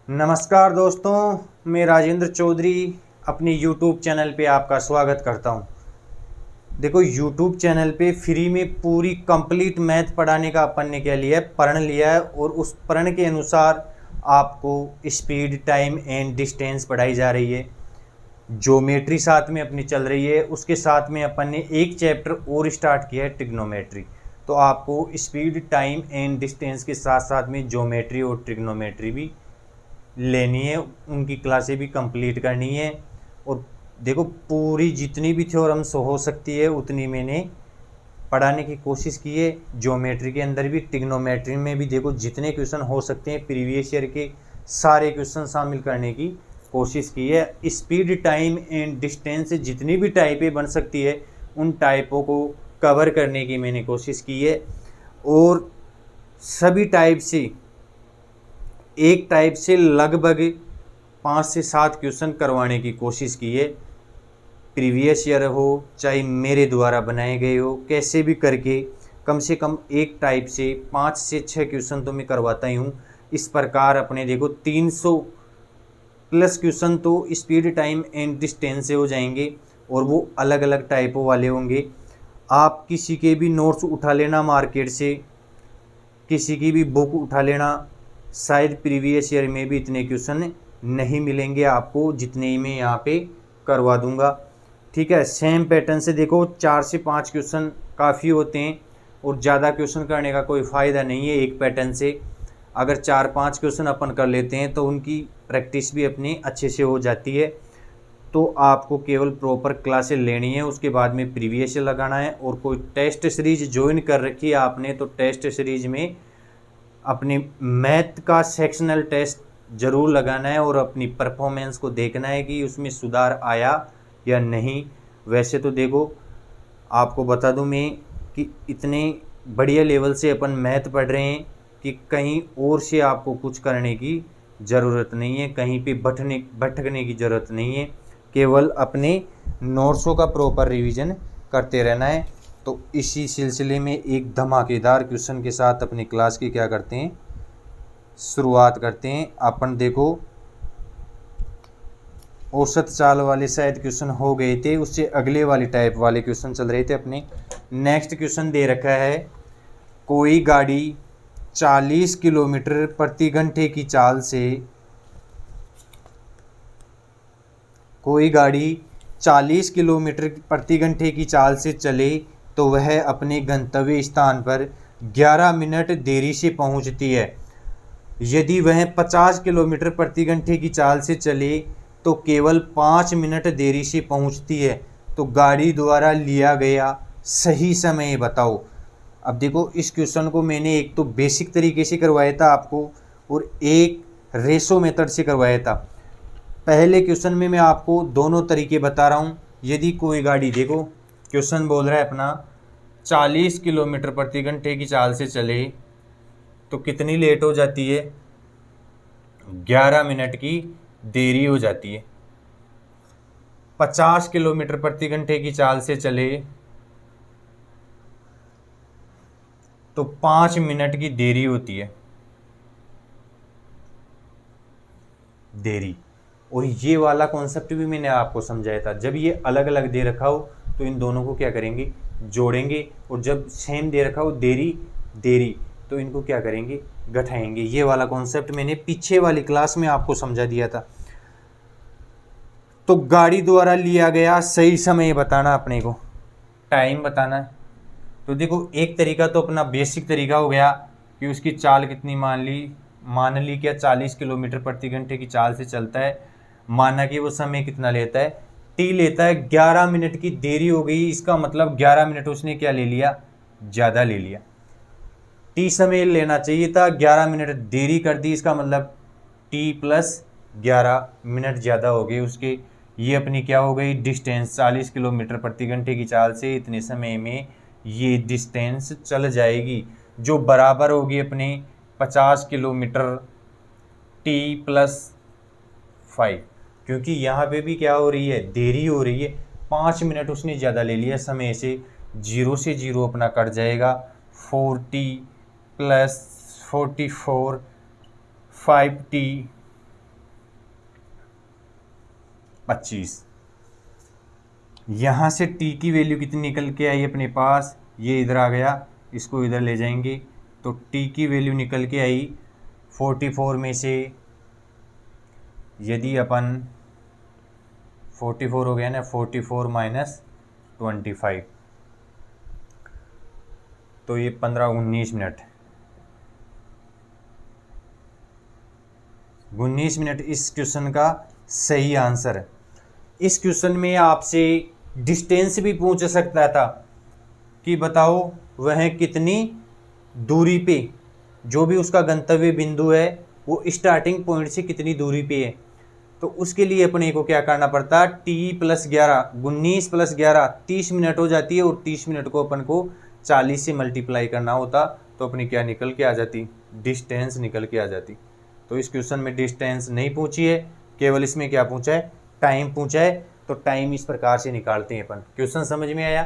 नमस्कार दोस्तों, मैं राजेंद्र चौधरी अपने YouTube चैनल पे आपका स्वागत करता हूं। देखो, YouTube चैनल पे फ्री में पूरी कंप्लीट मैथ पढ़ाने का अपन ने क्या लिया है, प्रण लिया है और उस प्रण के अनुसार आपको स्पीड, टाइम एंड डिस्टेंस पढ़ाई जा रही है। ज्योमेट्री साथ में अपनी चल रही है, उसके साथ में अपन ने एक चैप्टर और स्टार्ट किया है, ट्रिग्नोमेट्री। तो आपको स्पीड, टाइम एंड डिस्टेंस के साथ साथ में ज्योमेट्री और ट्रिग्नोमेट्री भी लेनी है, उनकी क्लासें भी कंप्लीट करनी है। और देखो, पूरी जितनी भी थ्योरम्स हो सकती है उतनी मैंने पढ़ाने की कोशिश की है। ज्योमेट्री के अंदर भी, ट्रिग्नोमेट्री में भी देखो जितने क्वेश्चन हो सकते हैं प्रीवियस ईयर के सारे क्वेश्चन शामिल करने की कोशिश की है। स्पीड, टाइम एंड डिस्टेंस से जितनी भी टाइपें बन सकती है उन टाइपों को कवर करने की मैंने कोशिश की है। और सभी टाइप से, एक टाइप से लगभग 5 से 7 क्वेश्चन करवाने की कोशिश की है। प्रीवियस ईयर हो चाहे मेरे द्वारा बनाए गए हो, कैसे भी करके कम से कम एक टाइप से 5 से 6 क्वेश्चन तो मैं करवाता ही हूँ। इस प्रकार अपने देखो 300 प्लस क्वेश्चन तो स्पीड, टाइम एंड डिस्टेंस से हो जाएंगे और वो अलग अलग टाइपों वाले होंगे। आप किसी के भी नोट्स उठा लेना मार्केट से, किसी की भी बुक उठा लेना, शायद प्रीवियस ईयर में भी इतने क्वेश्चन नहीं मिलेंगे आपको जितने मैं यहाँ पे करवा दूंगा। ठीक है, सेम पैटर्न से देखो 4 से 5 क्वेश्चन काफ़ी होते हैं और ज़्यादा क्वेश्चन करने का कोई फ़ायदा नहीं है। एक पैटर्न से अगर 4-5 क्वेश्चन अपन कर लेते हैं तो उनकी प्रैक्टिस भी अपनी अच्छे से हो जाती है। तो आपको केवल प्रॉपर क्लासें लेनी है, उसके बाद में प्रीवियस लगाना है। और कोई टेस्ट सीरीज ज्वाइन कर रखी है आपने तो टेस्ट सीरीज में अपने मैथ का सेक्शनल टेस्ट ज़रूर लगाना है और अपनी परफॉर्मेंस को देखना है कि उसमें सुधार आया या नहीं। वैसे तो देखो, आपको बता दूं मैं कि इतने बढ़िया लेवल से अपन मैथ पढ़ रहे हैं कि कहीं और से आपको कुछ करने की ज़रूरत नहीं है, कहीं पे भटकने की ज़रूरत नहीं है। केवल अपने नोट्सों का प्रॉपर रिवीजन करते रहना है। तो इसी सिलसिले में एक धमाकेदार क्वेश्चन के साथ अपनी क्लास की क्या करते हैं, शुरुआत करते हैं। अपन देखो, औसत चाल वाले शायद क्वेश्चन हो गए थे, उससे अगले वाली टाइप वाले क्वेश्चन चल रहे थे अपने। नेक्स्ट क्वेश्चन दे रखा है, कोई गाड़ी 40 किलोमीटर प्रति घंटे की चाल से, कोई गाड़ी 40 किलोमीटर प्रति घंटे की चाल से चले तो वह अपने गंतव्य स्थान पर 11 मिनट देरी से पहुंचती है। यदि वह 50 किलोमीटर प्रति घंटे की चाल से चले तो केवल 5 मिनट देरी से पहुंचती है। तो गाड़ी द्वारा लिया गया सही समय बताओ। अब देखो, इस क्वेश्चन को मैंने एक तो बेसिक तरीके से करवाया था आपको और एक रेशो मेथड से करवाया था। पहले क्वेश्चन में मैं आपको दोनों तरीके बता रहा हूँ। यदि कोई गाड़ी, देखो क्वेश्चन बोल रहा है अपना 40 किलोमीटर प्रति घंटे की चाल से चले तो कितनी लेट हो जाती है, 11 मिनट की देरी हो जाती है। 50 किलोमीटर प्रति घंटे की चाल से चले तो 5 मिनट की देरी होती है, देरी। और ये वाला कॉन्सेप्ट भी मैंने आपको समझाया था। जब ये अलग अलग दे रखा हो तो इन दोनों को क्या करेंगे, जोड़ेंगे। और जब सेम दे रखा हो देरी देरी तो इनको क्या करेंगे, घटाएंगे। ये वाला कॉन्सेप्ट मैंने पीछे वाली क्लास में आपको समझा दिया था। तो गाड़ी द्वारा लिया गया सही समय बताना, अपने को टाइम बताना है। तो देखो, एक तरीका तो अपना बेसिक तरीका हो गया कि उसकी चाल कितनी मान ली क्या 40 किलोमीटर प्रति घंटे की चाल से चलता है। माना कि वो समय कितना लेता है, टी लेता है। 11 मिनट की देरी हो गई, इसका मतलब 11 मिनट उसने क्या ले लिया, ज़्यादा ले लिया। टी समय लेना चाहिए था, 11 मिनट देरी कर दी, इसका मतलब टी प्लस 11 मिनट ज़्यादा हो गए उसके। ये अपनी क्या हो गई, डिस्टेंस। 40 किलोमीटर प्रति घंटे की चाल से इतने समय में ये डिस्टेंस चल जाएगी, जो बराबर होगी अपने 50 किलोमीटर टी प्लस 5। क्योंकि यहाँ पे भी क्या हो रही है, देरी हो रही है। 5 मिनट उसने ज़्यादा ले लिया समय से। 0 से 0 अपना कट जाएगा, 40 प्लस 44 5t 25। यहाँ से टी की वैल्यू कितनी निकल के आई अपने पास, ये इधर आ गया, इसको इधर ले जाएंगे तो टी की वैल्यू निकल के आई 44 में से यदि अपन 44 हो गया ना, 44 माइनस 25 तो ये 15-19 मिनट, 19 मिनट इस क्वेश्चन का सही आंसर है। इस क्वेश्चन में आपसे डिस्टेंस भी पूछ सकता था कि बताओ वह कितनी दूरी पे, जो भी उसका गंतव्य बिंदु है वो स्टार्टिंग पॉइंट से कितनी दूरी पे है। तो उसके लिए अपने को क्या करना पड़ता, t+11 19 + 11 30 मिनट हो जाती है और 30 मिनट को अपन को 40 से मल्टीप्लाई करना होता तो अपनी क्या निकल के आ जाती, डिस्टेंस निकल के आ जाती। तो इस क्वेश्चन में डिस्टेंस नहीं पूछी है, केवल इसमें क्या पूछा है, टाइम पूछा है। तो टाइम इस प्रकार से निकालते हैं अपन। क्वेश्चन समझ में आया।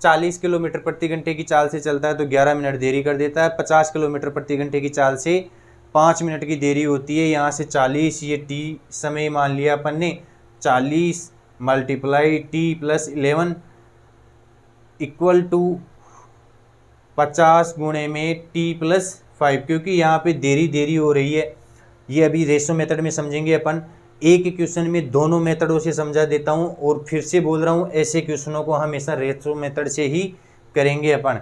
40 किलोमीटर प्रति घंटे की चाल से चलता है तो 11 मिनट देरी कर देता है। 50 किलोमीटर प्रति घंटे की चाल से 5 मिनट की देरी होती है। यहाँ से 40, ये टी समय मान लिया अपन ने, 40 × t+11 इक्वल टू 50 गुणे में t+5, क्योंकि यहाँ पे देरी हो रही है। ये अभी रेशो मेथड में समझेंगे अपन। एक क्वेश्चन में दोनों मेथडों से समझा देता हूँ और फिर से बोल रहा हूँ, ऐसे क्वेश्चनों को हमेशा रेशो मेथड से ही करेंगे अपन।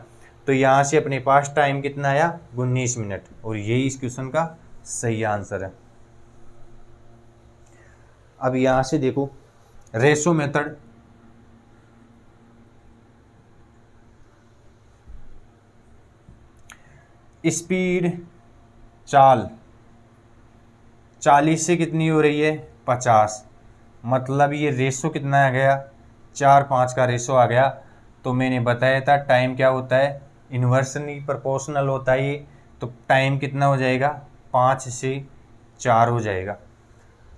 तो यहाँ से अपने पास टाइम कितना आया, 19 मिनट, और यही इस क्वेश्चन का सही आंसर है। अब यहाँ से देखो रेशो मेथड, स्पीड चाल 40 से कितनी हो रही है, 50, मतलब ये रेशो कितना आ गया, 4:5 का रेशो आ गया। तो मैंने बताया था टाइम क्या होता है, इन्वर्सली प्रोपोर्शनल होता है ये। तो टाइम कितना हो जाएगा, 5 से 4 हो जाएगा।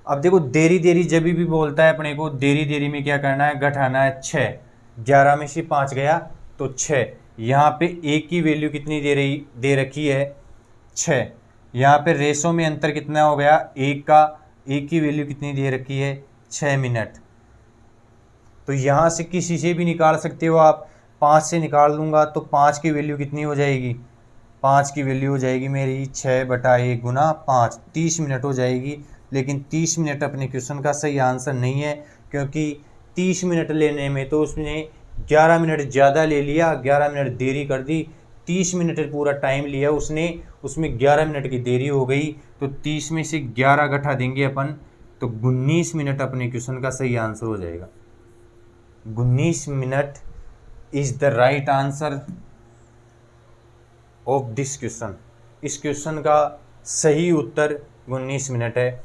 अब देखो देरी जब भी बोलता है अपने को, देरी में क्या करना है, घटाना है 6। 11 में से 5 गया तो 6। यहाँ पे एक की वैल्यू कितनी दे रखी है, 6। यहाँ पे रेशो में अंतर कितना हो गया, एक की वैल्यू कितनी दे रखी है, 6 मिनट। तो यहाँ से किसी से भी निकाल सकते हो आप। 5 से निकाल लूँगा तो 5 की वैल्यू कितनी हो जाएगी, 5 की वैल्यू हो जाएगी मेरी 6/1 × 5, 30 मिनट हो जाएगी। लेकिन 30 मिनट अपने क्वेश्चन का सही आंसर नहीं है, क्योंकि 30 मिनट लेने में तो उसने 11 मिनट ज़्यादा ले लिया, 11 मिनट देरी कर दी। 30 मिनट पूरा टाइम लिया उसने, उसमें 11 मिनट की देरी हो गई। तो 30 में से 11 घटा देंगे अपन तो 19 मिनट अपने क्वेश्चन का सही आंसर हो जाएगा। 19 minute is the right answer of this question. इस क्वेश्चन का सही उत्तर 19 मिनट है।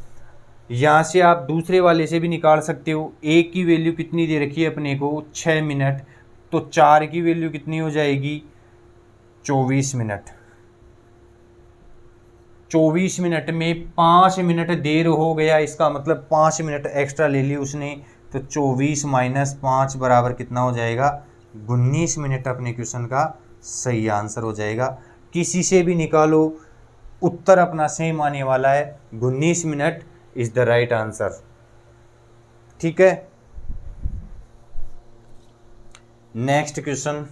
यहाँ से आप दूसरे वाले से भी निकाल सकते हो। एक की वैल्यू कितनी दे रखी है अपने को, 6 मिनट, तो 4 की वैल्यू कितनी हो जाएगी, 24 मिनट। 24 मिनट में 5 मिनट देर हो गया, इसका मतलब 5 मिनट एक्स्ट्रा ले ली उसने। तो 24 - 5 बराबर कितना हो जाएगा, 19 मिनट अपने क्वेश्चन का सही आंसर हो जाएगा। किसी से भी निकालो, उत्तर अपना सेम आने वाला है। 19 minute is the right answer. ठीक है, नेक्स्ट क्वेश्चन।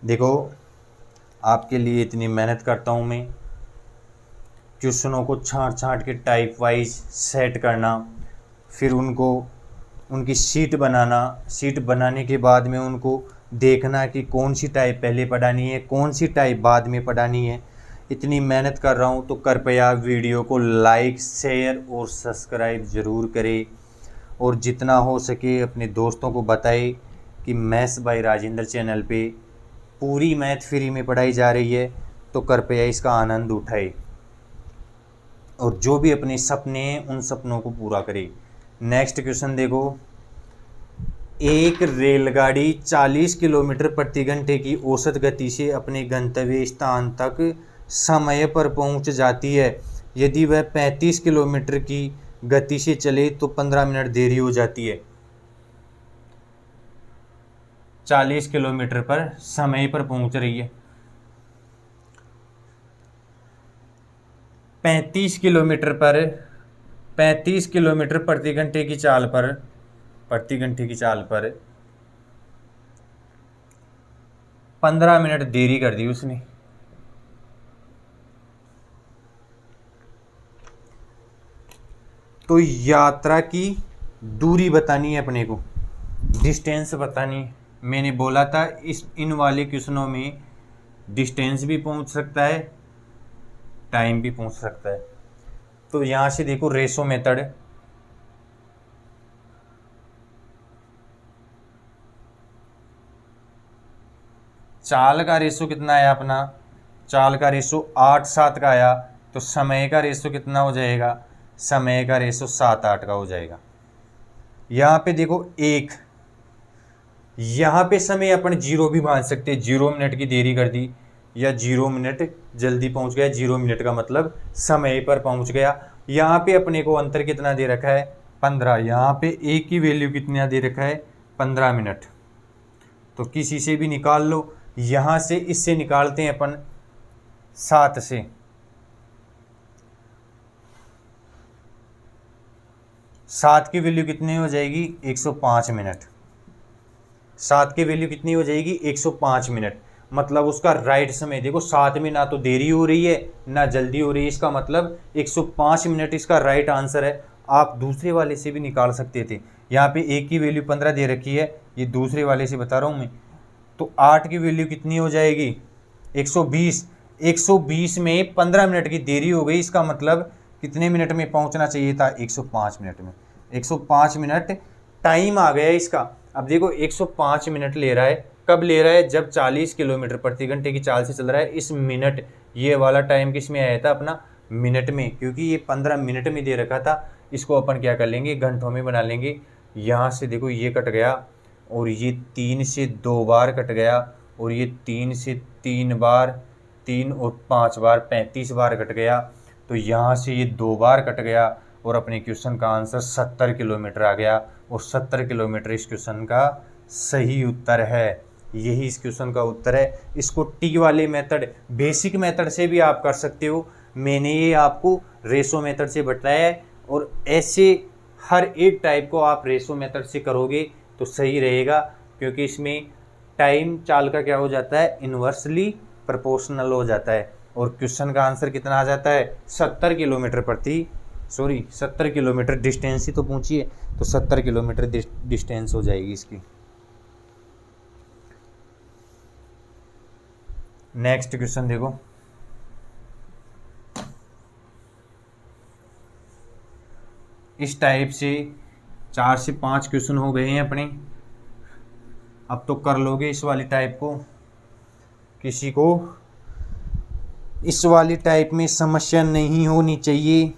देखो आपके लिए इतनी मेहनत करता हूँ मैं, क्वेश्चनों को छांट के टाइप वाइज सेट करना, फिर उनकी शीट बनाना, शीट बनाने के बाद में उनको देखना कि कौन सी टाइप पहले पढ़ानी है, कौन सी टाइप बाद में पढ़ानी है। इतनी मेहनत कर रहा हूँ तो कृपया वीडियो को लाइक, शेयर और सब्सक्राइब ज़रूर करें, और जितना हो सके अपने दोस्तों को बताएं कि मैथ्स बाय राजेंद्र चैनल पे पूरी मैथ फ्री में पढ़ाई जा रही है। तो कृपया इसका आनंद उठाए और जो भी अपने सपने हैं उन सपनों को पूरा करें। नेक्स्ट क्वेश्चन देखो, एक रेलगाड़ी 40 किलोमीटर प्रति घंटे की औसत गति से अपने गंतव्य स्थान तक समय पर पहुंच जाती है। यदि वह 35 किलोमीटर की गति से चले तो 15 मिनट देरी हो जाती है। 40 किलोमीटर पर समय पर पहुंच रही है। 35 किलोमीटर पर 35 किलोमीटर प्रति घंटे की चाल पर 15 मिनट देरी कर दी उसने। तो यात्रा की दूरी बतानी है अपने को, डिस्टेंस बतानी है। मैंने बोला था इन वाले क्वेश्चनों में डिस्टेंस भी पूछ सकता है, टाइम भी पूछ सकता है। तो यहां से देखो रेशो मेथड, चाल का रेशो कितना आया अपना, चाल का रेशो 8:7 का आया। तो समय का रेशो कितना हो जाएगा, समय का रेशो 7:8 का हो जाएगा। यहाँ पे देखो एक, यहाँ पे समय अपन 0 भी मान सकते हैं, 0 मिनट की देरी कर दी या 0 मिनट जल्दी पहुंच गया। 0 मिनट का मतलब समय पर पहुंच गया। यहाँ पे अपने को अंतर कितना दे रखा है, 15। यहाँ पे एक की वैल्यू कितना दे रखा है, 15 मिनट। तो किसी से भी निकाल लो। यहाँ से इससे निकालते हैं अपन 7 से, 7 की वैल्यू कितनी हो जाएगी, 105 मिनट। 7 की वैल्यू कितनी हो जाएगी, 105 मिनट। मतलब उसका राइट समय देखो, 7 में ना तो देरी हो रही है ना जल्दी हो रही है, इसका मतलब 105 मिनट इसका राइट आंसर है। आप दूसरे वाले से भी निकाल सकते थे। यहाँ पे एक की वैल्यू 15 दे रखी है, ये दूसरे वाले से बता रहा हूँ मैं। तो 8 की वैल्यू कितनी हो जाएगी, 120। 120 में 15 मिनट की देरी हो गई, इसका मतलब कितने मिनट में पहुंचना चाहिए था, 105 मिनट में। 105 मिनट टाइम आ गया इसका। अब देखो 105 मिनट ले रहा है, कब ले रहा है, जब 40 किलोमीटर प्रति घंटे की चाल से चल रहा है। इस मिनट, ये वाला टाइम किस में आया था अपना, मिनट में, क्योंकि ये 15 मिनट में दे रखा था। इसको अपन क्या कर लेंगे, घंटों में बना लेंगे। यहाँ से देखो ये कट गया और ये 3 से 2 बार कट गया और ये 3 से 3 बार, 3 और 5 बार, 35 बार कट गया। तो यहाँ से ये 2 बार कट गया और अपने क्वेश्चन का आंसर 70 किलोमीटर आ गया। और 70 किलोमीटर इस क्वेश्चन का सही उत्तर है। यही इस क्वेश्चन का उत्तर है। इसको टी वाले मेथड, बेसिक मेथड से भी आप कर सकते हो। मैंने ये आपको रेशो मेथड से बताया है और ऐसे हर एक टाइप को आप रेशो मेथड से करोगे तो सही रहेगा, क्योंकि इसमें टाइम चाल का क्या हो जाता है, इन्वर्सली प्रोपोर्शनल हो जाता है। और क्वेश्चन का आंसर कितना आ जाता है, 70 किलोमीटर डिस्टेंस ही तो पूछिए, तो 70 किलोमीटर डिस्टेंस हो जाएगी इसकी। नेक्स्ट क्वेश्चन देखो, इस टाइप से 4 से 5 क्वेश्चन हो गए हैं अपने। अब तो कर लोगे इस वाली टाइप को। किसी को इस वाली टाइप में समस्या नहीं होनी चाहिए।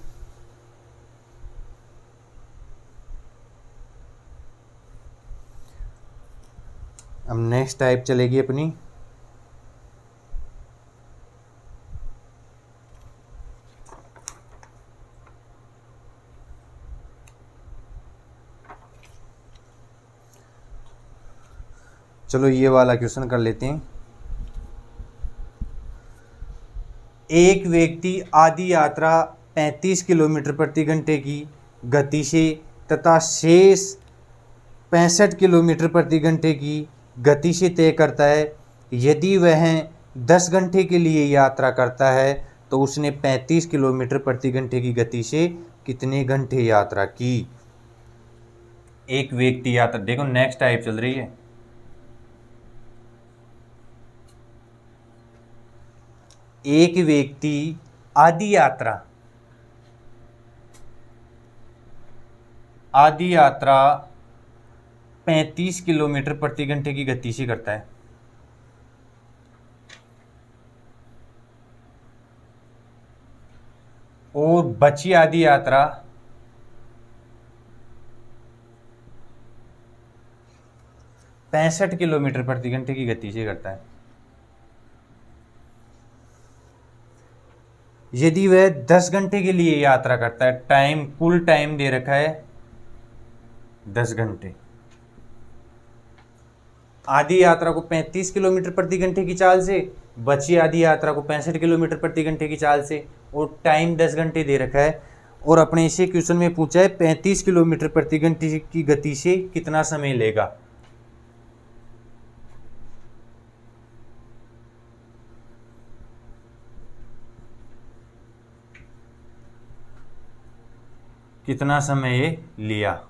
अब नेक्स्ट टाइप चलेगी अपनी, चलो ये वाला क्वेश्चन कर लेते हैं। एक व्यक्ति आधी यात्रा 35 किलोमीटर प्रति घंटे की गति से तथा शेष 65 किलोमीटर प्रति घंटे की गति से तय करता है। यदि वह 10 घंटे के लिए यात्रा करता है तो उसने 35 किलोमीटर प्रति घंटे की गति से कितने घंटे यात्रा की। एक व्यक्ति यात्रा, देखो नेक्स्ट टाइप चल रही है। एक व्यक्ति आधी यात्रा 35 किलोमीटर प्रति घंटे की गति से करता है। और बची आधी यात्रा 65 किलोमीटर प्रति घंटे की गति से करता है। यदि वह 10 घंटे के लिए यात्रा करता है, टाइम कुल टाइम दे रखा है 10 घंटे, आधी यात्रा को 35 किलोमीटर प्रति घंटे की चाल से, बची आधी यात्रा को 65 किलोमीटर प्रति घंटे की चाल से, और टाइम 10 घंटे दे रखा है। और अपने इसे क्वेश्चन में पूछा है 35 किलोमीटर प्रति घंटे की गति से कितना समय लेगा। कितना समय ये लिया।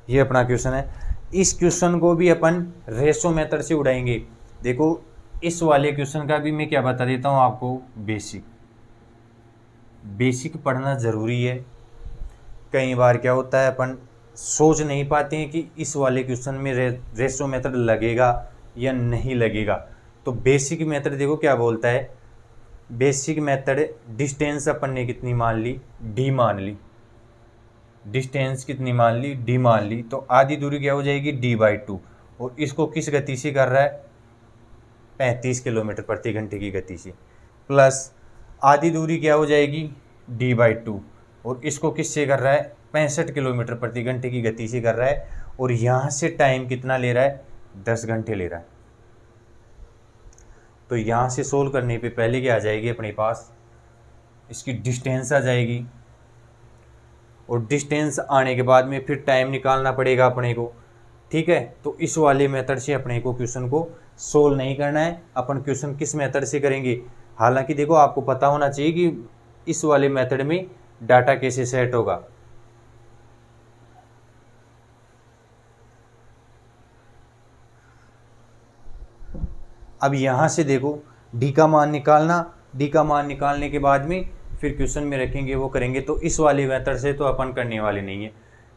ये अपना क्वेश्चन है। इस क्वेश्चन को भी अपन रेशो मेथड से उड़ाएंगे। देखो इस वाले क्वेश्चन का भी मैं क्या बता देता हूँ आपको, बेसिक पढ़ना ज़रूरी है। कई बार क्या होता है अपन सोच नहीं पाते हैं कि इस वाले क्वेश्चन में रेशो मेथड लगेगा या नहीं लगेगा। तो बेसिक मेथड देखो क्या बोलता है। बेसिक मेथड, डिस्टेंस अपन ने कितनी मान ली, डी मान ली, डिस्टेंस कितनी मान ली, डी मान ली, तो आधी दूरी क्या हो जाएगी, d/2, और इसको किस गति से कर रहा है, 35 किलोमीटर प्रति घंटे की गति से, प्लस आधी दूरी क्या हो जाएगी, d/2, और इसको किससे कर रहा है, 65 किलोमीटर प्रति घंटे की गति से कर रहा है, और यहाँ से टाइम कितना ले रहा है, 10 घंटे ले रहा है। तो यहाँ से सोल्व करने पे पहले क्या आ जाएगी अपने पास, इसकी डिस्टेंस आ जाएगी, और डिस्टेंस आने के बाद में फिर टाइम निकालना पड़ेगा अपने को। ठीक है, तो इस वाले मेथड से अपने को क्वेश्चन को सोल्व नहीं करना है। अपन क्वेश्चन किस मेथड से करेंगे, हालांकि देखो आपको पता होना चाहिए कि इस वाले मेथड में डाटा कैसे सेट होगा। अब यहाँ से देखो डी का मान निकालना, डी का मान निकालने के बाद में फिर क्वेश्चन में रखेंगे वो करेंगे। तो इस वाले मेथड से तो अपन करने वाले नहीं है।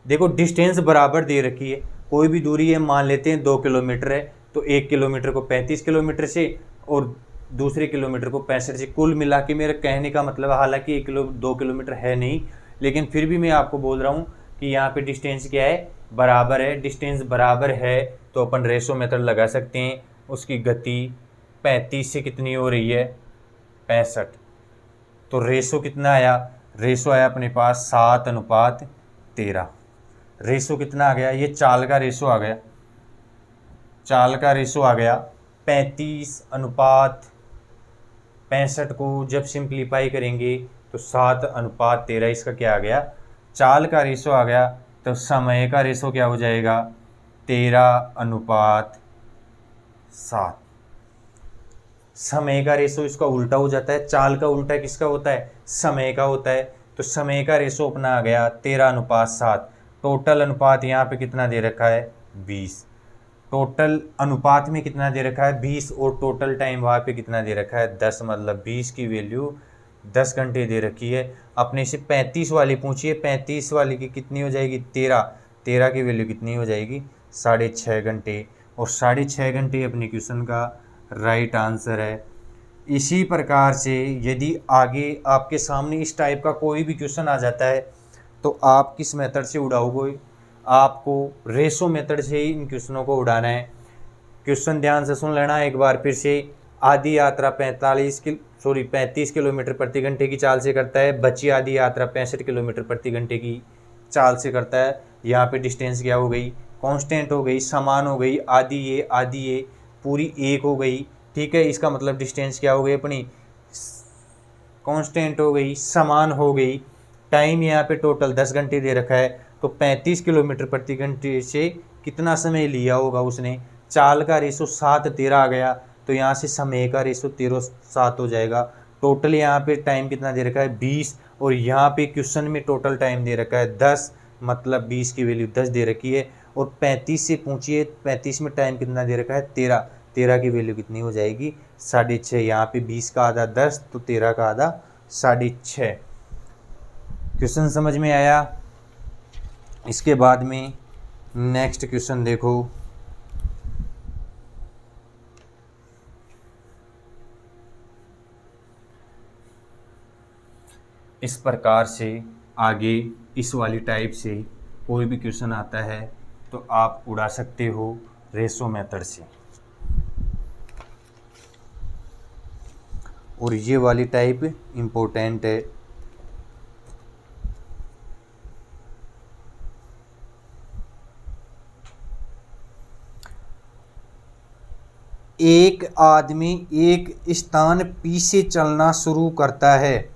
देखो डिस्टेंस बराबर दे रखी है, कोई भी दूरी है मान लेते हैं 2 किलोमीटर है, तो 1 किलोमीटर को 35 किलोमीटर से और दूसरे किलोमीटर को 65 से, कुल मिला के मेरा कहने का मतलब, हालांकि 2 किलोमीटर है नहीं, लेकिन फिर भी मैं आपको बोल रहा हूँ कि यहाँ पे डिस्टेंस क्या है, बराबर है। डिस्टेंस बराबर है तो अपन रेशो मेथड लगा सकते हैं। उसकी गति 35 से कितनी हो रही है, 65, तो रेशो कितना आया, रेशो आया अपने पास 7:13। रेशो कितना आ गया, ये चाल का रेशो आ गया, चाल का रेशो आ गया 35:65 को जब सिंप्लीफाई करेंगे तो 7:13, इसका क्या आ गया, चाल का रेशो आ गया। तो समय का रेशो क्या हो जाएगा, 13:7। समय का रेशो इसका उल्टा हो जाता है, चाल का उल्टा किसका होता है, समय का होता है। तो समय का रेशो अपना आ गया 13:7। टोटल अनुपात यहाँ पे कितना दे रखा है, 20। टोटल अनुपात में कितना दे रखा है, 20, और टोटल टाइम वहाँ पे कितना दे रखा है, 10। मतलब 20 की वैल्यू 10 घंटे दे रखी है। अपने से 35 वाली पूछिए, 35 वाली की कितनी हो जाएगी, 13 की वैल्यू कितनी हो जाएगी, 6.5 घंटे। और 6.5 घंटे अपने क्वेश्चन का राइट आंसर है। इसी प्रकार से यदि आगे आपके सामने इस टाइप का कोई भी क्वेश्चन आ जाता है तो आप किस मेथड से उड़ाओगे, आपको रेशो मेथड से ही इन क्वेश्चनों को उड़ाना है। क्वेश्चन ध्यान से सुन लेना एक बार फिर से। आधी यात्रा 35 किलोमीटर प्रति घंटे की चाल से करता है, बची आधी यात्रा 65 किलोमीटर प्रति घंटे की चाल से करता है। यहाँ पे डिस्टेंस क्या हो गई, कांस्टेंट हो गई, समान हो गई, आधी ये पूरी 1 हो गई। ठीक है, इसका मतलब डिस्टेंस क्या हो गई अपनी, कांस्टेंट हो गई, समान हो गई। टाइम यहाँ पे टोटल 10 घंटे दे रखा है, तो 35 किलोमीटर प्रति घंटे से कितना समय लिया होगा उसने। चाल का रेशो 7:13 आ गया, तो यहाँ से समय का रेशो 13:7 हो जाएगा। टोटल यहाँ पे टाइम कितना दे रखा है, 20, और यहाँ पे क्वेश्चन में टोटल टाइम दे रखा है 10, मतलब 20 की वैल्यू 10 दे रखी है। और 35 से पूछिए, 35 में टाइम कितना दे रखा है, 13 की वैल्यू कितनी हो जाएगी, 6.5। यहाँ पे 20 का आधा 10, तो 13 का आधा 6.5। क्वेश्चन समझ में आया। इसके बाद में नेक्स्ट क्वेश्चन देखो। इस प्रकार से आगे इस वाली टाइप से कोई भी क्वेश्चन आता है तो आप उड़ा सकते हो रेशो मेथड से। और ये वाली टाइप इम्पोर्टेंट है। एक आदमी एक स्थान पी से चलना शुरू करता है।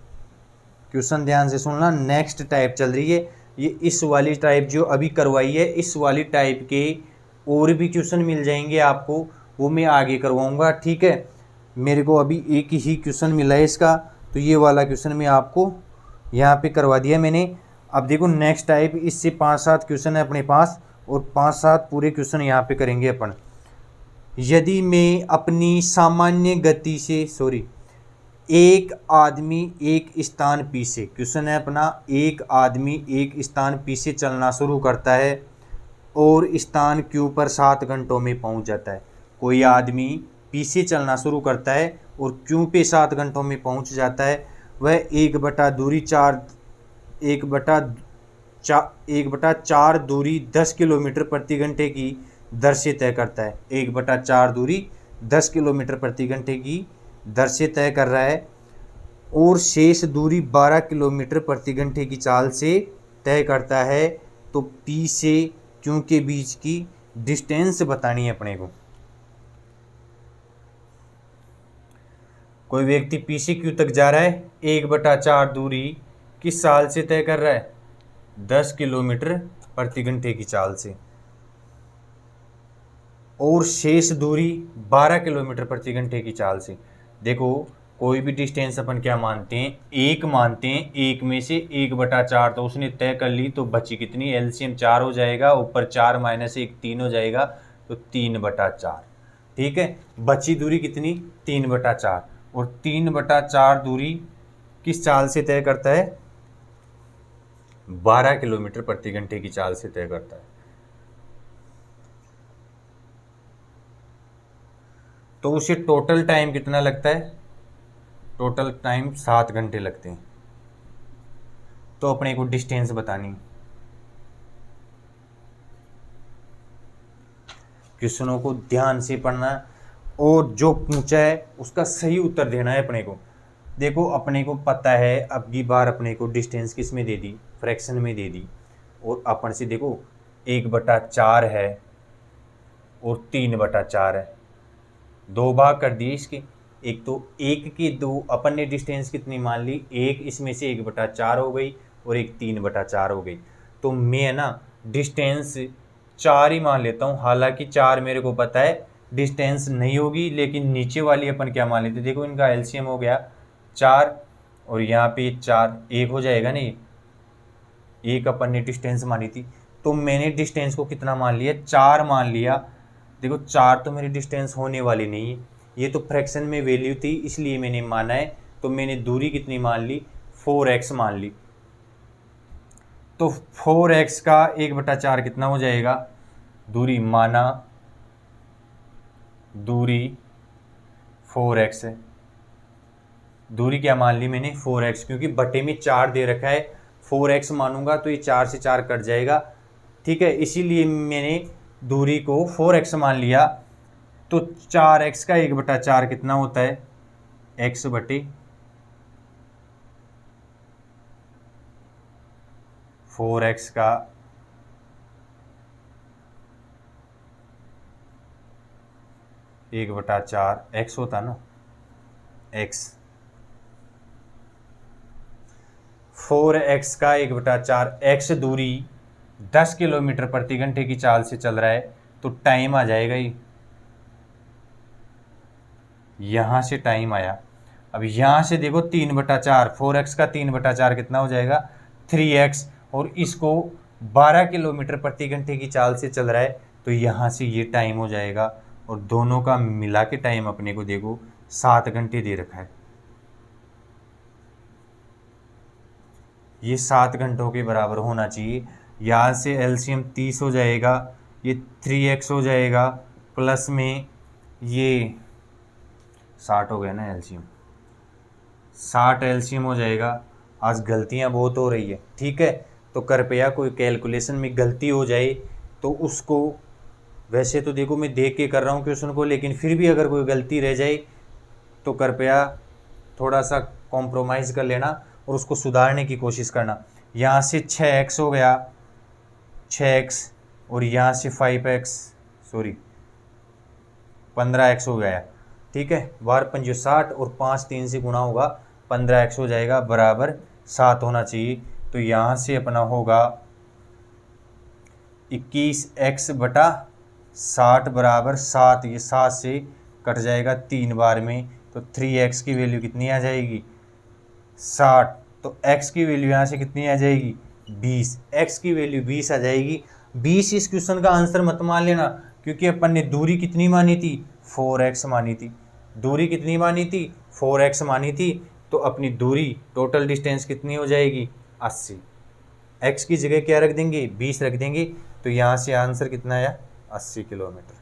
क्वेश्चन ध्यान से सुनना। नेक्स्ट टाइप चल रही है ये, इस वाली टाइप जो अभी करवाई है, इस वाली टाइप के और भी क्वेश्चन मिल जाएंगे आपको, वो मैं आगे करवाऊंगा। ठीक है, मेरे को अभी एक ही क्वेश्चन मिला है इसका, तो ये वाला क्वेश्चन मैं आपको यहाँ पे करवा दिया मैंने। अब देखो नेक्स्ट टाइप, इससे 5-7 क्वेश्चन है अपने पास और 5-7 पूरे क्वेश्चन यहाँ पे करेंगे अपन। यदि मैं अपनी सामान्य गति से एक आदमी एक स्थान पी से, क्वेश्चन है अपना, एक आदमी एक स्थान पी से चलना शुरू करता है और स्थान क्यू पर 7 घंटों में पहुंच जाता है। कोई आदमी पी से चलना शुरू करता है और क्यू पे 7 घंटों में पहुंच जाता है। वह 1/4 दूरी 10 किलोमीटर प्रति घंटे की दर से तय करता है। 1/4 दूरी 10 किलोमीटर प्रति घंटे की दर से तय कर रहा है और शेष दूरी 12 किलोमीटर प्रति घंटे की चाल से तय करता है। तो पी से क्यू के बीच की डिस्टेंस बतानी है अपने को। कोई व्यक्ति पी से क्यू तक जा रहा है, 1/4 दूरी किस चाल से तय कर रहा है? 10 किलोमीटर प्रति घंटे की चाल से, और शेष दूरी 12 किलोमीटर प्रति घंटे की चाल से। देखो कोई भी डिस्टेंस अपन क्या मानते हैं, एक मानते हैं, एक में से 1/4 तो उसने तय कर ली, तो बची कितनी? एलसीएम 4 हो जाएगा, ऊपर 4 - 1 3 हो जाएगा, तो 3/4। ठीक है, बची दूरी कितनी? 3/4, और 3/4 दूरी किस चाल से तय करता है? 12 किलोमीटर प्रति घंटे की चाल से तय करता है। तो उसे टोटल टाइम कितना लगता है? टोटल टाइम 7 घंटे लगते हैं। तो अपने को डिस्टेंस बतानी। क्वेश्चनों को ध्यान से पढ़ना और जो पूछा है उसका सही उत्तर देना है अपने को। देखो अपने को पता है, अब की बार अपने को डिस्टेंस किस में दे दी? फ्रैक्शन में दे दी। और अपन से देखो 1/4 है और 3/4 है, 2 भाग कर दिए इसके। एक तो 1 की 2 अपन ने डिस्टेंस कितनी मान ली? 1, इसमें से 1/4 हो गई और एक 3/4 हो गई। तो मैं ना डिस्टेंस 4 ही मान लेता हूँ। हालांकि 4 मेरे को पता है डिस्टेंस नहीं होगी, लेकिन नीचे वाली अपन क्या मान लेते? देखो इनका एलसीएम हो गया 4 और यहाँ पे 4, 1 हो जाएगा ना। ये 1 अपन ने डिस्टेंस मानी थी, तो मैंने डिस्टेंस को कितना मान लिया? 4 मान लिया। देखो 4 तो मेरी डिस्टेंस होने वाली नहीं है, ये तो फ्रैक्शन में वैल्यू थी इसलिए मैंने माना है। तो मैंने दूरी कितनी मान ली? 4x मान ली। तो 4x का 1/4 कितना हो जाएगा? दूरी माना, दूरी 4x है। दूरी क्या मान ली मैंने? 4x, क्योंकि बटे में 4 दे रखा है। 4x मानूंगा तो ये 4 से 4 कट जाएगा। ठीक है, इसीलिए मैंने दूरी को 4x मान लिया। तो 4x का 1/4 कितना होता है? x बटे 4x का 1/4 x होता ना, x। 4x का 1/4 x दूरी 10 किलोमीटर प्रति घंटे की चाल से चल रहा है, तो टाइम आ जाएगा ये, यहाँ से टाइम आया। अब यहाँ से देखो 3/4, 4x का 3/4 कितना हो जाएगा? 3x, और इसको 12 किलोमीटर प्रति घंटे की चाल से चल रहा है, तो यहाँ से ये टाइम हो जाएगा। और दोनों का मिला के टाइम अपने को देखो 7 घंटे दे रखा है। ये 7 घंटों के बराबर होना चाहिए। यहाँ से एलसीएम 30 हो जाएगा, ये 3x हो जाएगा, प्लस में ये 60 हो गया ना एलसीएम, 60 एलसीएम हो जाएगा। आज गलतियाँ बहुत हो रही है, ठीक है, तो कृपया कोई कैलकुलेशन में गलती हो जाए तो उसको, वैसे तो देखो मैं देख के कर रहा हूँ क्वेश्चन को, लेकिन फिर भी अगर कोई गलती रह जाए तो कृपया थोड़ा सा कॉम्प्रोमाइज़ कर लेना और उसको सुधारने की कोशिश करना। यहाँ से 6x हो गया, 6x, और यहाँ से 15x हो गया। ठीक है, बार 5 और 5 3 से गुणा होगा, 15x हो जाएगा, बराबर 7 होना चाहिए। तो यहाँ से अपना होगा 21x बटा 60 बराबर 7। ये 7 से कट जाएगा 3 बार में, तो 3x की वैल्यू कितनी आ जाएगी, 60। तो x की वैल्यू यहाँ से कितनी आ जाएगी, 20। x की वैल्यू 20 आ जाएगी। 20 इस क्वेश्चन का आंसर मत मान लेना, क्योंकि अपन ने दूरी कितनी मानी थी, 4x मानी थी। दूरी कितनी मानी थी, 4x मानी थी। तो अपनी दूरी टोटल डिस्टेंस कितनी हो जाएगी, 80। x की जगह क्या रख देंगे, 20 रख देंगे। तो यहाँ से आंसर कितना आया, 80 किलोमीटर।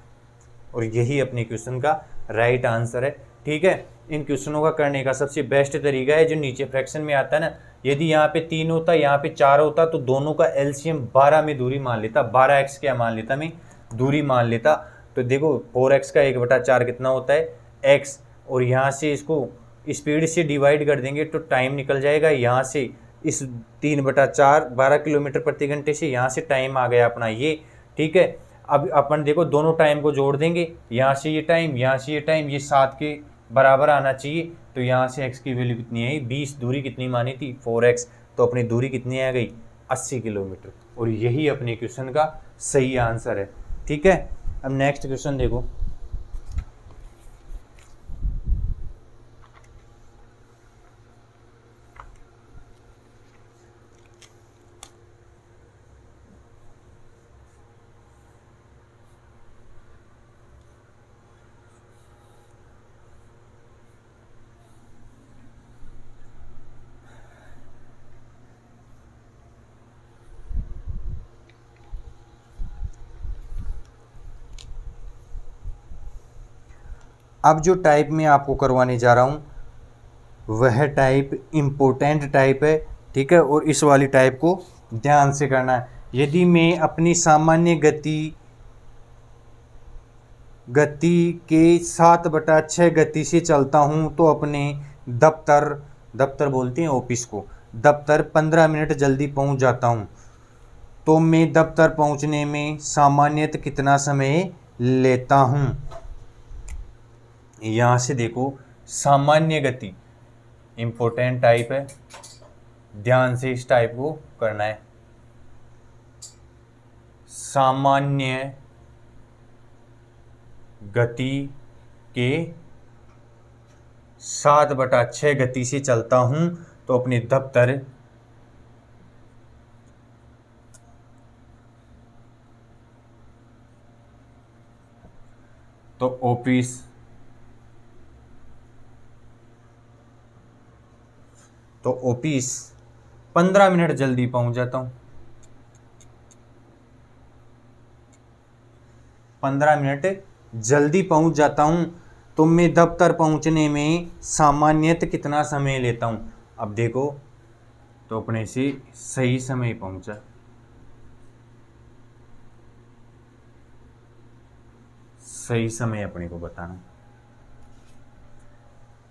और यही अपने क्वेश्चन का राइट आंसर है। ठीक है, इन क्वेश्चनों का करने का सबसे बेस्ट तरीका है जो नीचे फ्रैक्शन में आता है ना, यदि यहाँ पे 3 होता, यहाँ पे 4 होता, तो दोनों का एलसीएम 12 में दूरी मान लेता, 12x क्या मान लेता, मैं दूरी मान लेता। तो देखो 4x का 1/4 कितना होता है, x, और यहाँ से इसको स्पीड से डिवाइड कर देंगे तो टाइम निकल जाएगा। यहाँ से इस 3/4 12 किलोमीटर प्रति घंटे से यहाँ से टाइम आ गया अपना ये। ठीक है, अब अपन देखो दोनों टाइम को जोड़ देंगे, यहाँ से ये टाइम, यहाँ से ये टाइम, ये 7 के बराबर आना चाहिए। तो यहाँ से x की वैल्यू कितनी आई, 20, दूरी कितनी मानी थी, 4x। तो अपनी दूरी कितनी आ गई, 80 किलोमीटर। और यही अपने क्वेश्चन का सही आंसर है। ठीक है, अब नेक्स्ट क्वेश्चन देखो। अब जो टाइप मैं आपको करवाने जा रहा हूँ वह टाइप इम्पोर्टेंट टाइप है। ठीक है, और इस वाली टाइप को ध्यान से करना है। यदि मैं अपनी सामान्य गति के 7/6 गति से चलता हूँ तो अपने दफ्तर बोलते हैं ऑफिस को, दफ्तर 15 मिनट जल्दी पहुँच जाता हूँ, तो मैं दफ्तर पहुँचने में सामान्यतः कितना समय लेता हूँ। यहाँ से देखो सामान्य गति इम्पोर्टेंट टाइप है, ध्यान से इस टाइप को करना है। सामान्य गति के 7/6 गति से चलता हूं तो अपने दफ्तर तो ऑफिस तो ऑफिस 15 मिनट जल्दी पहुंच जाता हूं। 15 मिनट जल्दी पहुंच जाता हूं तो मैं दफ्तर पहुंचने में सामान्यतः कितना समय लेता हूं। अब देखो तो अपने से सही समय पहुंचा, सही समय अपने को बताना।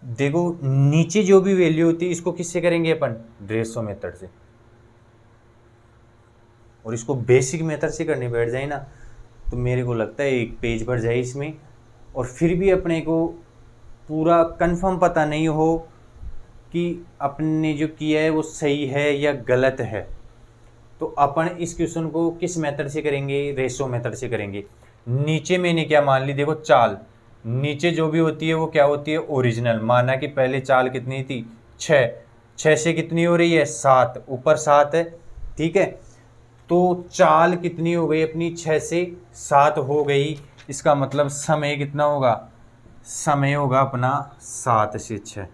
देखो नीचे जो भी वैल्यू होती है इसको किससे करेंगे अपन, रेशो मेथड से, और इसको बेसिक मेथड से करने बैठ जाए ना तो मेरे को लगता है एक पेज भर जाए इसमें, और फिर भी अपने को पूरा कंफर्म पता नहीं हो कि अपने जो किया है वो सही है या गलत है, तो अपन इस क्वेश्चन को किस मेथड से करेंगे, रेशो मेथड से करेंगे। नीचे मैंने क्या मान ली, देखो चाल नीचे जो भी होती है वो क्या होती है, ओरिजिनल। माना कि पहले चाल कितनी थी, 6 से कितनी हो रही है, 7, ऊपर 7 है। ठीक है, तो चाल कितनी हो गई अपनी, 6 से 7 हो गई। इसका मतलब समय कितना होगा, समय होगा अपना 7 से 6।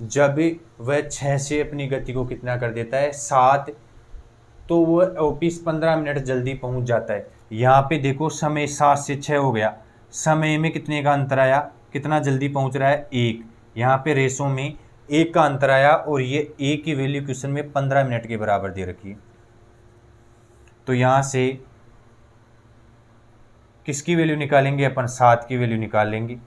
जब वह 6 से अपनी गति को कितना कर देता है, 7, तो वह ऑफिस 15 मिनट जल्दी पहुंच जाता है। यहाँ पे देखो समय 7 से 6 हो गया, समय में कितने का अंतर आया, कितना जल्दी पहुंच रहा है, 1। यहाँ पे रेशो में 1 का अंतर आया, और ये 1 की वैल्यू क्वेश्चन में 15 मिनट के बराबर दे रखी है। तो यहाँ से किसकी वैल्यू निकालेंगे अपन, 7 की वैल्यू निकाल लेंगे।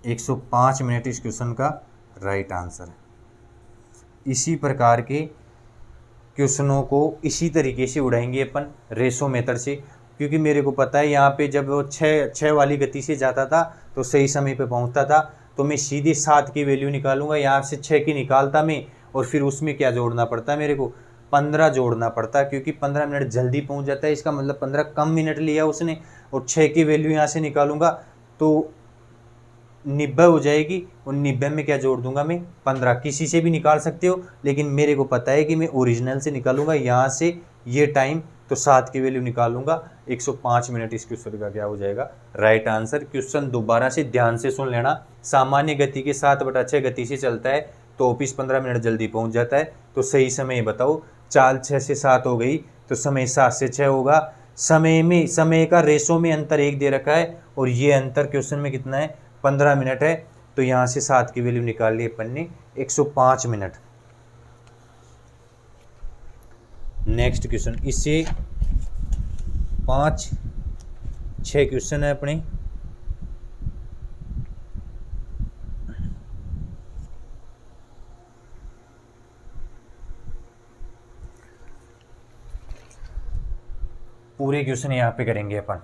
105 मिनट इस क्वेश्चन का राइट आंसर है। इसी प्रकार के क्वेश्चनों को इसी तरीके से उड़ाएंगे अपन रेशो मेथड से, क्योंकि मेरे को पता है यहाँ पे जब वो 6 वाली गति से जाता था तो सही समय पे पहुँचता था, तो मैं सीधे 7 की वैल्यू निकालूंगा, यहाँ से 6 की निकालता मैं, और फिर उसमें क्या जोड़ना पड़ता है मेरे को, 15 जोड़ना पड़ता है, क्योंकि 15 मिनट जल्दी पहुँच जाता है, इसका मतलब 15 कम मिनट लिया उसने, और 6 की वैल्यू यहाँ से निकालूंगा तो 90 हो जाएगी, और 90 में क्या जोड़ दूंगा मैं, 15। किसी से भी निकाल सकते हो, लेकिन मेरे को पता है कि मैं ओरिजिनल से निकालूंगा, यहाँ से ये टाइम, तो 7 की वैल्यू निकालूंगा। 105 मिनट इस क्वेश्चन का क्या हो जाएगा, राइट आंसर। क्वेश्चन दोबारा से ध्यान से सुन लेना। सामान्य गति के 7/6 गति से चलता है तो ऑफिस 15 मिनट जल्दी पहुँच जाता है, तो सही समय बताओ। चाल 6 से 7 हो गई तो समय 7 से 6 होगा। समय का रेशो में अंतर 1 दे रखा है, और ये अंतर क्वेश्चन में कितना है, 15 मिनट है, तो यहाँ से 7 की वैल्यू निकाल ली अपन ने, 105 मिनट। नेक्स्ट क्वेश्चन, इससे 5-6 क्वेश्चन है अपने। पूरे क्वेश्चन यहाँ पे करेंगे अपन।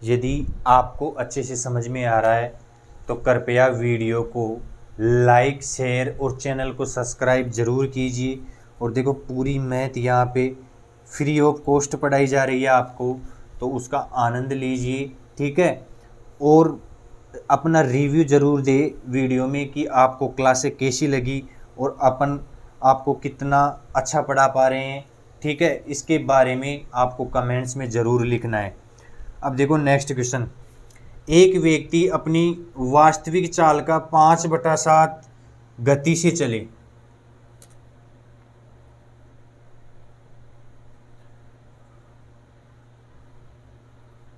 यदि आपको अच्छे से समझ में आ रहा है तो कृपया वीडियो को लाइक, शेयर और चैनल को सब्सक्राइब ज़रूर कीजिए। और देखो पूरी मैथ यहाँ पे फ्री ऑफ कॉस्ट पढ़ाई जा रही है आपको, तो उसका आनंद लीजिए, ठीक है। और अपना रिव्यू ज़रूर दे वीडियो में कि आपको क्लासें कैसी लगी और अपन आपको कितना अच्छा पढ़ा पा रहे हैं, ठीक है। इसके बारे में आपको कमेंट्स में ज़रूर लिखना है। अब देखो नेक्स्ट क्वेश्चन, एक व्यक्ति अपनी वास्तविक चाल का 5/7 गति से चले,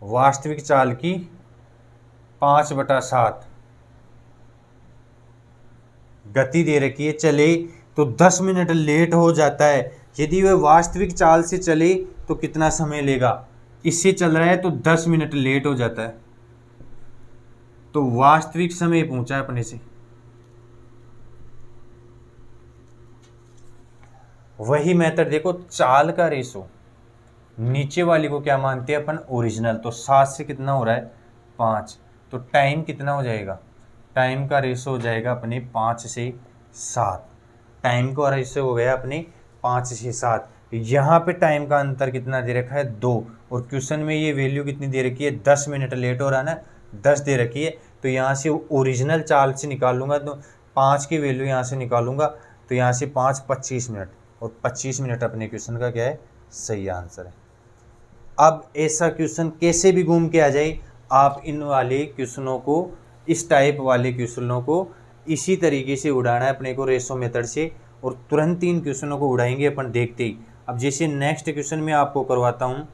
वास्तविक चाल की 5/7 गति दे रखी है, चले तो 10 मिनट लेट हो जाता है। यदि वह वास्तविक चाल से चले तो कितना समय लेगा, इससे चल रहा है तो 10 मिनट लेट हो जाता है, तो वास्तविक समय पहुंचा है अपने से। वही मेथड देखो, चाल का रेशो नीचे वाली को क्या मानते हैं अपन, ओरिजिनल, तो 7 से कितना हो रहा है, 5, तो टाइम कितना हो जाएगा, टाइम का रेशो हो जाएगा अपने 5 से 7। टाइम का रेशो हो गया अपने 5 से 7। यहाँ पे टाइम का अंतर कितना दे रखा है, 2, और क्वेश्चन में ये वैल्यू कितनी दे रखी है, 10 मिनट लेट हो रहा है ना, 10 दे रखी है, तो यहाँ से ओरिजिनल चाल से निकालूंगा तो 5 की वैल्यू यहाँ से निकालूंगा, तो यहाँ से 5 25 मिनट, और 25 मिनट अपने क्वेश्चन का क्या है, सही आंसर है। अब ऐसा क्वेश्चन कैसे भी घूम के आ जाए, आप इन वाले क्वेश्चनों को, इस टाइप वाले क्वेश्चनों को इसी तरीके से उड़ाना है अपने को रेशो मेथड से, और तुरंत इन क्वेश्चनों को उड़ाएंगे अपन देखते ही। अब जैसे नेक्स्ट क्वेश्चन में आपको करवाता हूँ,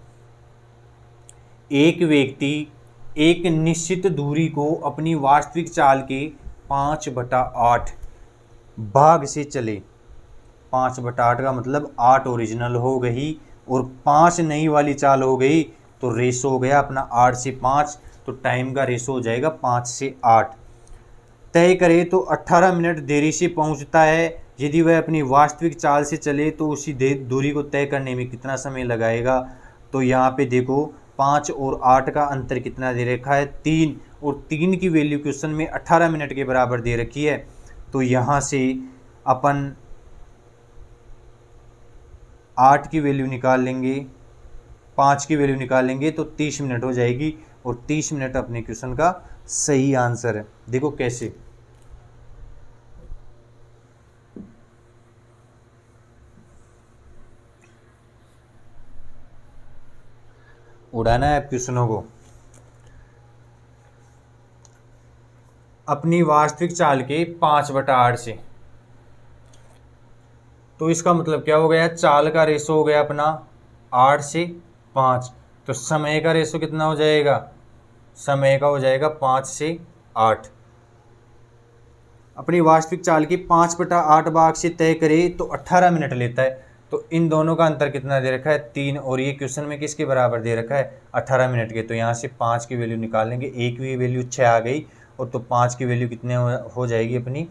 एक व्यक्ति एक निश्चित दूरी को अपनी वास्तविक चाल के 5/8 भाग से चले। 5/8 का मतलब 8 ओरिजिनल हो गई और 5 नई वाली चाल हो गई, तो रेशो हो गया अपना 8 से 5, तो टाइम का रेशो हो जाएगा 5 से 8। तय करे तो 18 मिनट देरी से पहुंचता है। यदि वह अपनी वास्तविक चाल से चले तो उसी दूरी को तय करने में कितना समय लगाएगा, तो यहाँ पे देखो 5 और 8 का अंतर कितना दे रखा है, 3, और 3 की वैल्यू क्वेश्चन में 18 मिनट के बराबर दे रखी है, तो यहाँ से अपन 8 की वैल्यू निकाल लेंगे, 5 की वैल्यू निकाल लेंगे, तो 30 मिनट हो जाएगी, और 30 मिनट अपने क्वेश्चन का सही आंसर है। देखो कैसे उड़ाना है क्वेश्चनों को। अपनी वास्तविक चाल के 5/8 से, तो इसका मतलब क्या हो गया, चाल का रेशो हो गया अपना 8 से 5, तो समय का रेशो कितना हो जाएगा, समय का हो जाएगा 5 से 8। अपनी वास्तविक चाल की 5/8 भाग से तय करे तो 18 मिनट लेता है, तो इन दोनों का अंतर कितना दे रखा है 3, और ये क्वेश्चन में किसके बराबर दे रखा है 18 मिनट के। तो यहाँ से 5 की वैल्यू निकालेंगे, एक की वैल्यू 6 आ गई, और तो 5 की वैल्यू कितने हो जाएगी अपनी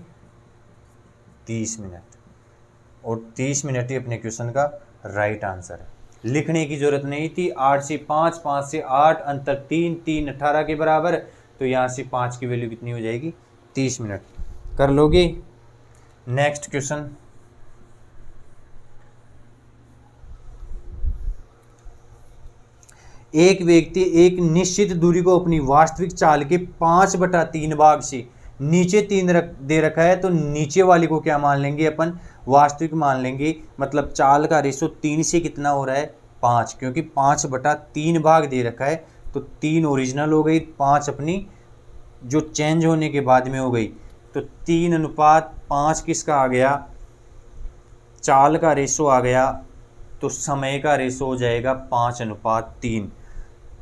30 मिनट, और 30 मिनट ही अपने क्वेश्चन का राइट आंसर है। लिखने की जरूरत नहीं थी। 8 से 5, 5 से 8, अंतर 3, 3 18 के बराबर, तो यहाँ से 5 की वैल्यू कितनी हो जाएगी 30 मिनट। कर लोगे। नेक्स्ट क्वेश्चन, एक व्यक्ति एक निश्चित दूरी को अपनी वास्तविक चाल के 5/3 भाग से नीचे 3 दे रखा है, तो नीचे वाली को क्या मान लेंगे अपन वास्तविक मान लेंगे। मतलब चाल का रेशो 3 से कितना हो रहा है 5, क्योंकि 5/3 भाग दे रखा है, तो 3 ओरिजिनल हो गई, 5 अपनी जो चेंज होने के बाद में हो गई। तो 3:5 किसका आ गया, चाल का रेशो आ गया, तो समय का रेशो हो जाएगा 5:3।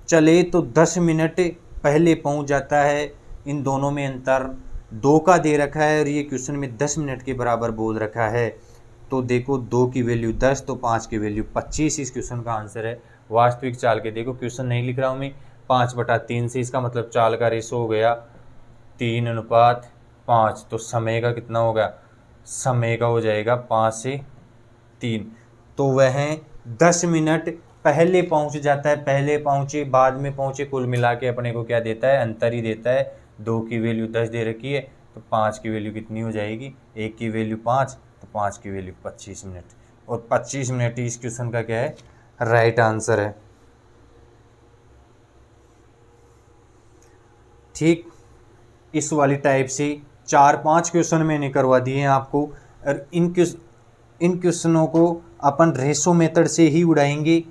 चले तो 10 मिनट पहले पहुंच जाता है। इन दोनों में अंतर 2 का दे रखा है, और ये क्वेश्चन में 10 मिनट के बराबर बोल रखा है। तो देखो 2 की वैल्यू 10, तो 5 की वैल्यू 25 इस क्वेश्चन का आंसर है। वास्तविक चाल के देखो क्वेश्चन नहीं लिख रहा हूँ मैं, 5/3 से, इसका मतलब चाल का रेशो हो गया 3:5। तो समय का कितना होगा, समय का हो जाएगा 5 से 3। तो वह 10 मिनट पहले पहुंच जाता है, पहले पहुंचे बाद में पहुंचे, कुल मिला के अपने को क्या देता है अंतर ही देता है। 2 की वैल्यू 10 दे रखी है, तो 5 की वैल्यू कितनी हो जाएगी, 1 की वैल्यू 5, तो 5 की वैल्यू 25 मिनट, और 25 मिनट ही इस क्वेश्चन का क्या है राइट आंसर है। ठीक, इस वाली टाइप से 4-5 क्वेश्चन मैंने करवा दिए हैं आपको, और इन क्वेश्चनों को अपन रेशो मेथड से ही उड़ाएंगे।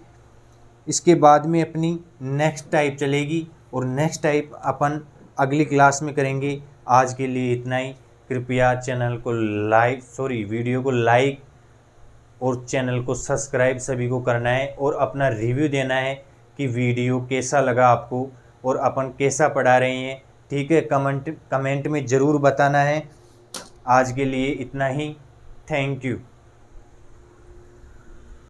इसके बाद में अपनी नेक्स्ट टाइप चलेगी, और नेक्स्ट टाइप अपन अगली क्लास में करेंगे। आज के लिए इतना ही। कृपया चैनल को वीडियो को लाइक और चैनल को सब्सक्राइब सभी को करना है, और अपना रिव्यू देना है कि वीडियो कैसा लगा आपको और अपन कैसा पढ़ा रहे हैं। ठीक है, कमेंट में ज़रूर बताना है। आज के लिए इतना ही। Thank you.